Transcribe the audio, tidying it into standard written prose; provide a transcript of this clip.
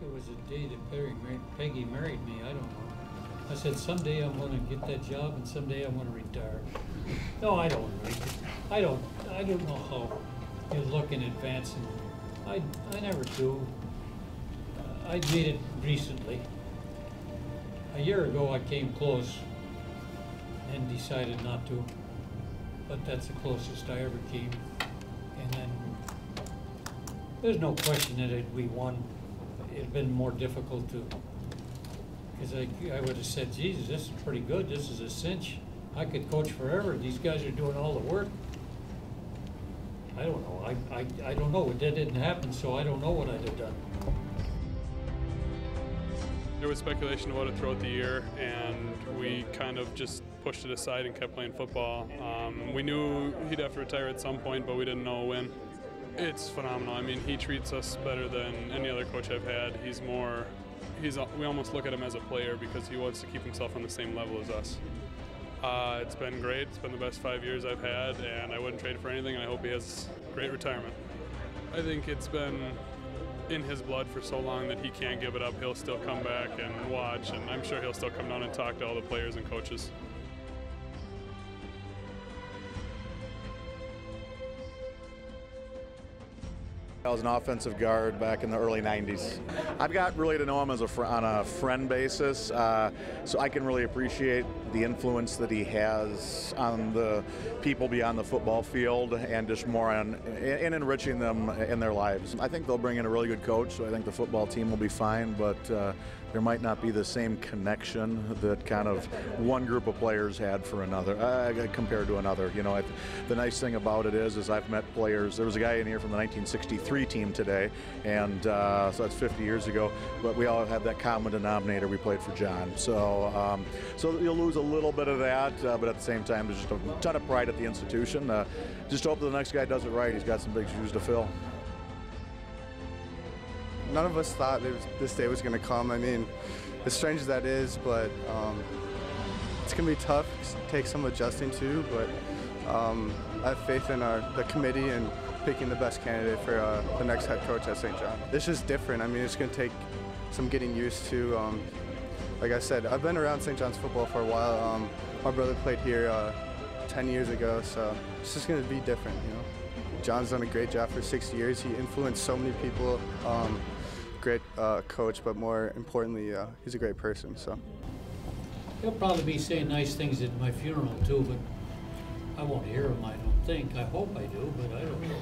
it was the day that Peggy married me, I don't know. I said, someday I'm going to get that job and someday I'm going to retire. No, I don't. I don't know how you look in advance, and I never do. I made it recently. A year ago I came close and decided not to, but that's the closest I ever came. And then there's no question that we won. It'd been more difficult to, because I would have said, Jesus, this is pretty good. This is a cinch. I could coach forever. These guys are doing all the work. I don't know. I don't know. That didn't happen, so I don't know what I'd have done. There was speculation about it throughout the year, and we kind of just pushed it aside and kept playing football. We knew he'd have to retire at some point, but we didn't know when. It's phenomenal. I mean, he treats us better than any other coach I've had. We almost look at him as a player because he wants to keep himself on the same level as us. It's been great. It's been the best 5 years I've had, and I wouldn't trade it for anything, and I hope he has a great retirement. I think it's been in his blood for so long that he can't give it up. He'll still come back and watch, and I'm sure he'll still come down and talk to all the players and coaches. I was an offensive guard back in the early 90s. I've got really to know him as on a friend basis, so I can really appreciate the influence that he has on the people beyond the football field and just more on in enriching them in their lives. I think they'll bring in a really good coach, so I think the football team will be fine, but there might not be the same connection that kind of one group of players had for another compared to another. You know, the nice thing about it is I've met players. There was a guy in here from the 1963 team today, and so that's 50 years ago, but we all have that common denominator. We played for John. So so you'll lose a little bit of that, but at the same time there's just a ton of pride at the institution. Just hope the next guy does it right. He's got some big shoes to fill. None of us thought this day was going to come. I mean, as strange as that is, but it's going to be tough. It takes some adjusting to, but I have faith in the committee and picking the best candidate for the next head coach at St. John. This is different. I mean, it's going to take some getting used to. Like I said, I've been around St. John's football for a while. My brother played here 10 years ago, so it's just going to be different, you know. John's done a great job for 6 years. He influenced so many people. Great coach, but more importantly, he's a great person. So He'll probably be saying nice things at my funeral too, but I won't hear him, I don't think. I hope I do, but I don't know.